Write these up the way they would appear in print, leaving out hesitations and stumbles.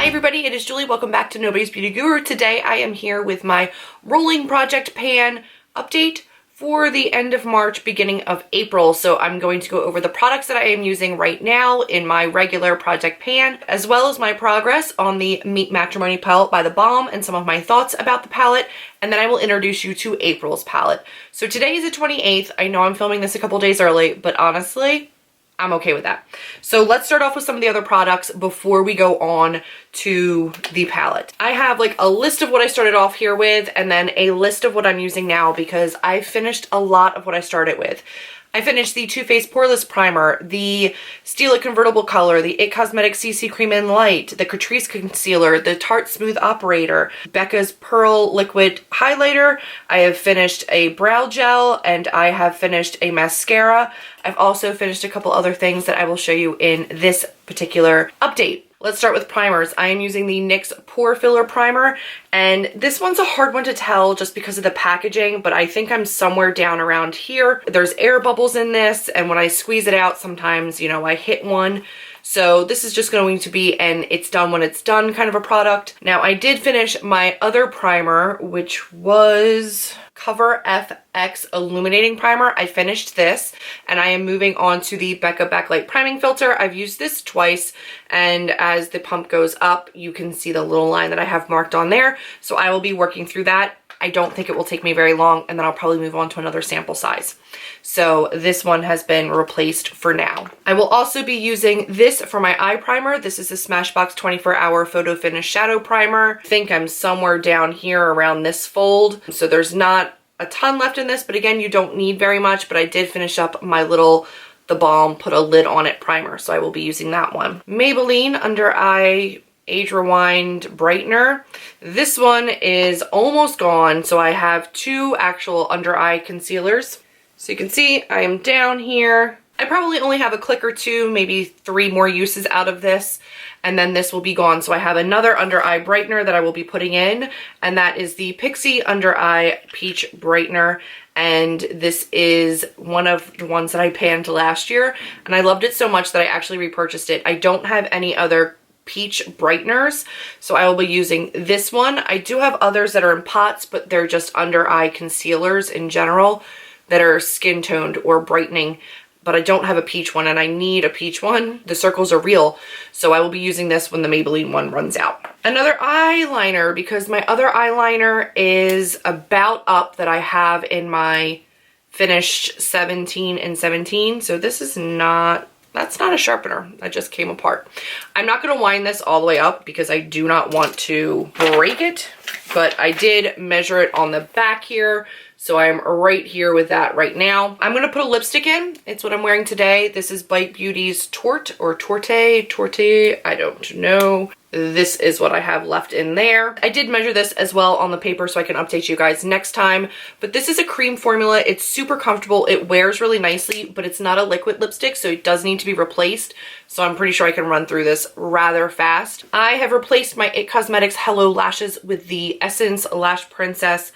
everybody, it is Julie. Welcome back to Nobody's Beauty Guru. Today I am here with my rolling project pan update for the end of March, beginning of April. So I'm going to go over the products that I am using right now in my regular project pan, as well as my progress on the Meet Matrimony palette by The Balm and some of my thoughts about the palette. And then I will introduce you to April's palette. So today is the 28th. I know I'm filming this a couple days early, but honestly, I'm okay with that. So let's start off with some of the other products before we go on to the palette. I have like a list of what I started off here with and then a list of what I'm using now because I finished a lot of what I started with. I finished the Too Faced Poreless Primer, the Steal It Convertible Color, the IT Cosmetics CC Cream in Light, the Catrice Concealer, the Tarte Smooth Operator, Becca's Pearl Liquid Highlighter. I have finished a brow gel and I have finished a mascara. I've also finished a couple other things that I will show you in this particular update. Let's start with primers. I am using the NYX Pore Filler Primer, and this one's a hard one to tell just because of the packaging, but I think I'm somewhere down around here. There's air bubbles in this, and when I squeeze it out, sometimes, you know, I hit one. So this is just going to be an it's done when it's done kind of a product. Now, I did finish my other primer, which was Cover FX Illuminating Primer. I finished this and I am moving on to the Becca Backlight Priming Filter. I've used this twice, and as the pump goes up, you can see the little line that I have marked on there. So I will be working through that. I don't think it will take me very long, and then I'll probably move on to another sample size. So this one has been replaced for now. I will also be using this for my eye primer. This is the Smashbox 24-Hour Photo Finish Shadow Primer. I think I'm somewhere down here around this fold. So there's not a ton left in this, but again, you don't need very much, but I did finish up my little The Balm Put a Lid on It primer, so I will be using that one. Maybelline Under Eye Age Rewind Brightener. This one is almost gone, so I have two actual under eye concealers. So you can see I am down here. I probably only have a click or two, maybe 3 more uses out of this, and then this will be gone. So I have another under eye brightener that I will be putting in, and that is the Pixi Under Eye Peach Brightener. And this is one of the ones that I panned last year, and I loved it so much that I actually repurchased it. I don't have any other peach brighteners, so I will be using this one. I do have others that are in pots, but they're just under eye concealers in general that are skin toned or brightening, but I don't have a peach one, and I need a peach one. The circles are real, so I will be using this when the Maybelline one runs out. Another eyeliner, because my other eyeliner is about up that I have in my finished 17 and 17, so this is not, that's not a sharpener. That just came apart. I'm not going to wind this all the way up because I do not want to break it, but I did measure it on the back here. So I'm right here with that right now. I'm going to put a lipstick in. It's what I'm wearing today. This is Bite Beauty's Torte or Torte, I don't know. This is what I have left in there. I did measure this as well on the paper so I can update you guys next time. But this is a cream formula. It's super comfortable. It wears really nicely, but it's not a liquid lipstick, so it does need to be replaced. So I'm pretty sure I can run through this rather fast. I have replaced my IT Cosmetics Hello Lashes with the Essence Lash Princess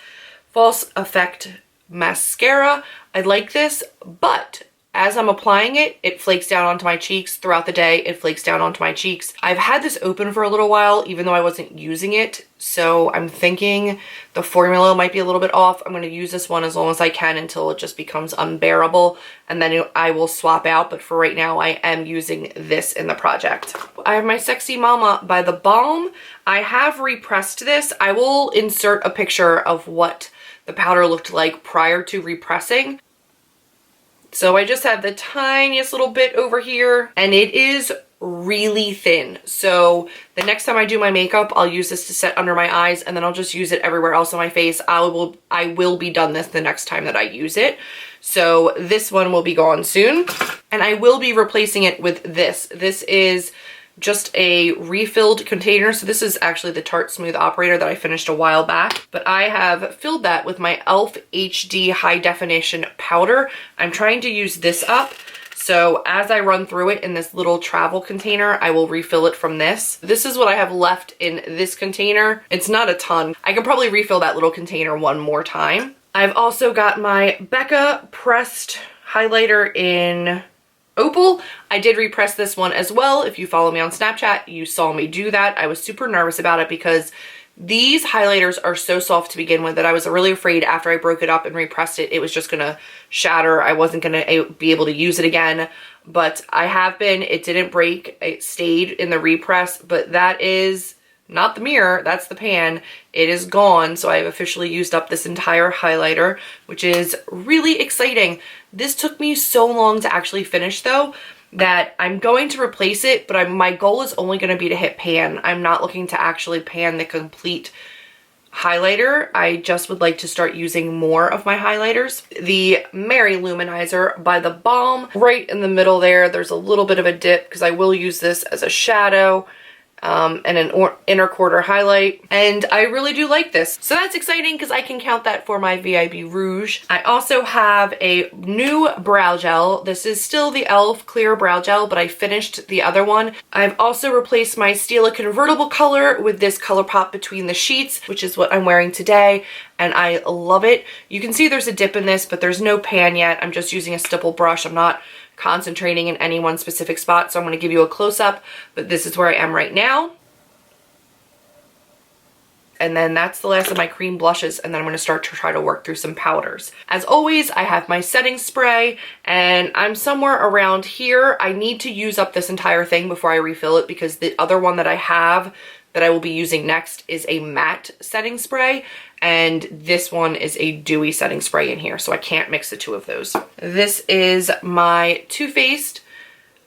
False Effect Mascara. I like this, but as I'm applying it, it flakes down onto my cheeks throughout the day. It flakes down onto my cheeks. I've had this open for a little while, even though I wasn't using it. So I'm thinking the formula might be a little bit off. I'm going to use this one as long as I can until it just becomes unbearable. And then I will swap out. But for right now, I am using this in the project. I have my Sexy Mama by The Balm. I have repressed this. I will insert a picture of what the powder looked like prior to repressing. So I just have the tiniest little bit over here, and it is really thin. So the next time I do my makeup, I'll use this to set under my eyes, and then I'll just use it everywhere else on my face. I will be done this the next time that I use it. So this one will be gone soon, and I will be replacing it with this. This is just a refilled container. So this is actually the Tarte Smooth Operator that I finished a while back, but I have filled that with my e.l.f. HD High Definition Powder. I'm trying to use this up. So as I run through it in this little travel container, I will refill it from this. This is what I have left in this container. It's not a ton. I can probably refill that little container one more time. I've also got my Becca Pressed Highlighter in Opal. I did repress this one as well. If you follow me on Snapchat, you saw me do that. I was super nervous about it because these highlighters are so soft to begin with that I was really afraid after I broke it up and repressed it, it was just gonna shatter. I wasn't gonna be able to use it again, but I have been. It didn't break. It stayed in the repress, but that is not the mirror, that's the pan. It is gone, so I've officially used up this entire highlighter, which is really exciting. This took me so long to actually finish though, that I'm going to replace it, but my goal is only going to be to hit pan. I'm not looking to actually pan the complete highlighter. I just would like to start using more of my highlighters. The Mary Luminizer by The Balm, right in the middle there, there's a little bit of a dip because I will use this as a shadow. And an inner quarter highlight, and I really do like this. So that's exciting because I can count that for my VIB Rouge. I also have a new brow gel. This is still the e.l.f. clear brow gel, but I finished the other one. I've also replaced my Stila convertible color with this ColourPop Between the Sheets, which is what I'm wearing today, and I love it. You can see there's a dip in this, but there's no pan yet. I'm just using a stipple brush. I'm not concentrating in any one specific spot, so I'm going to give you a close-up, but this is where I am right now. And then that's the last of my cream blushes, and then I'm going to start to try to work through some powders. As always, I have my setting spray, and I'm somewhere around here. I need to use up this entire thing before I refill it because the other one that I have that I will be using next is a matte setting spray, and this one is a dewy setting spray in here, so I can't mix the two of those. This is my Too Faced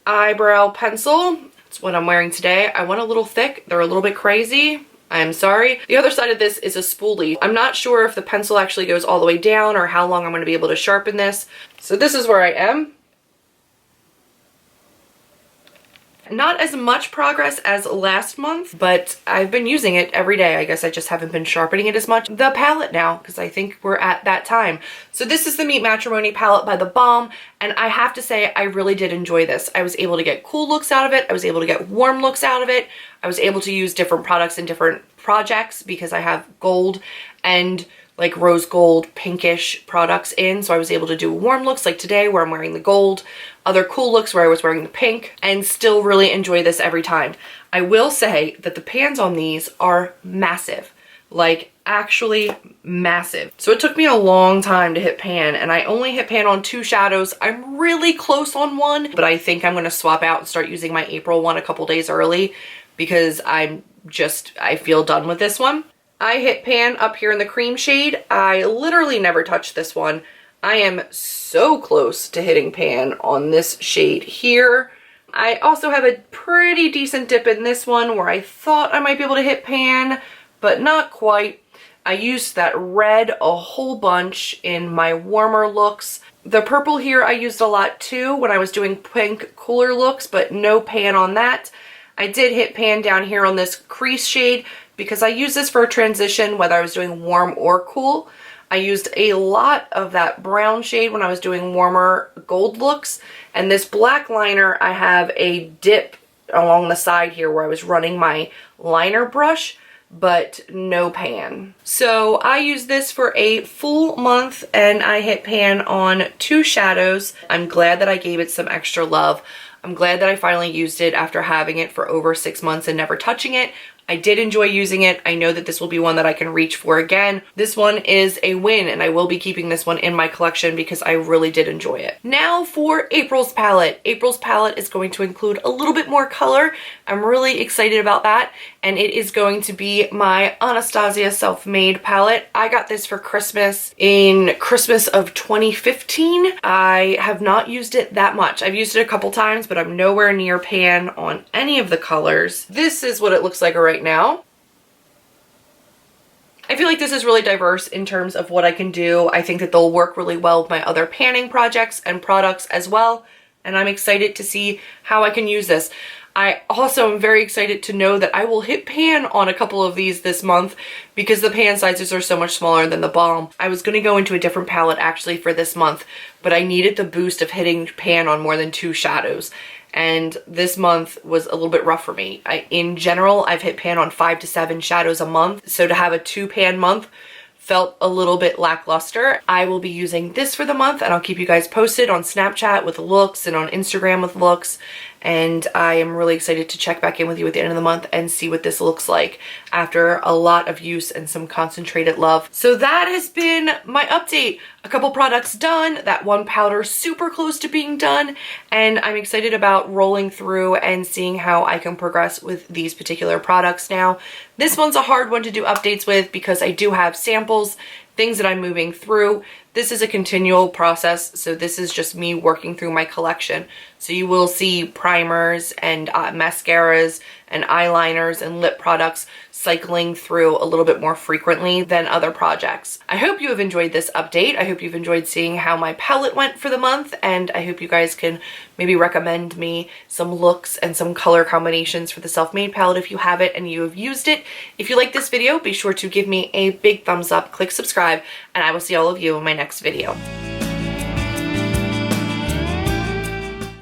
eyebrow pencil. That's what I'm wearing today. I went a little thick. They're a little bit crazy. I'm sorry. The other side of this is a spoolie. I'm not sure if the pencil actually goes all the way down or how long I'm going to be able to sharpen this. So this is where I am. Not as much progress as last month, but I've been using it every day. I guess I just haven't been sharpening it as much. The palette now, because I think we're at that time. So this is the Meet Matrimony palette by The Balm, and I have to say I really did enjoy this. I was able to get cool looks out of it. I was able to get warm looks out of it. I was able to use different products in different projects because I have gold and like rose gold pinkish products in, so I was able to do warm looks like today where I'm wearing the gold, other cool looks where I was wearing the pink, and still really enjoy this every time. I will say that the pans on these are massive, like actually massive. So it took me a long time to hit pan, and I only hit pan on 2 shadows. I'm really close on one, but I think I'm going to swap out and start using my April one a couple days early because I feel done with this one. I hit pan up here in the cream shade. I literally never touched this one. I am so close to hitting pan on this shade here. I also have a pretty decent dip in this one where I thought I might be able to hit pan, but not quite. I used that red a whole bunch in my warmer looks. The purple here I used a lot too when I was doing pink cooler looks, but no pan on that. I did hit pan down here on this crease shade because I use this for a transition whether I was doing warm or cool. I used a lot of that brown shade when I was doing warmer gold looks, and this black liner I have a dip along the side here where I was running my liner brush, but no pan. So I used this for a full month and I hit pan on 2 shadows. I'm glad that I gave it some extra love. I'm glad that I finally used it after having it for over 6 months and never touching it. I did enjoy using it. I know that this will be one that I can reach for again. This one is a win, and I will be keeping this one in my collection because I really did enjoy it. Now for April's palette. April's palette is going to include a little bit more color. I'm really excited about that, and it is going to be my Anastasia Self-Made palette. I got this for Christmas in Christmas of 2015. I have not used it that much. I've used it a couple times, but I'm nowhere near pan on any of the colors. This is what it looks like right now. I feel like this is really diverse in terms of what I can do. I think that they'll work really well with my other panning projects and products as well, and I'm excited to see how I can use this. I also am very excited to know that I will hit pan on a couple of these this month because the pan sizes are so much smaller than the Balm. I was going to go into a different palette actually for this month, but I needed the boost of hitting pan on more than 2 shadows. And this month was a little bit rough for me. In general, I've hit pan on 5 to 7 shadows a month. So to have a 2 pan month felt a little bit lackluster. I will be using this for the month, and I'll keep you guys posted on Snapchat with looks and on Instagram with looks. And I am really excited to check back in with you at the end of the month and see what this looks like after a lot of use and some concentrated love. So that has been my update. A couple products done, that one powder super close to being done, and I'm excited about rolling through and seeing how I can progress with these particular products now. This one's a hard one to do updates with because I do have samples, things that I'm moving through. This is a continual process, so this is just me working through my collection. So you will see primers and mascaras and eyeliners and lip products cycling through a little bit more frequently than other projects. I hope you have enjoyed this update. I hope you've enjoyed seeing how my palette went for the month, and I hope you guys can maybe recommend me some looks and some color combinations for the Self-Made palette if you have it and you have used it. If you like this video, be sure to give me a big thumbs up, click subscribe, and I will see all of you in my next video.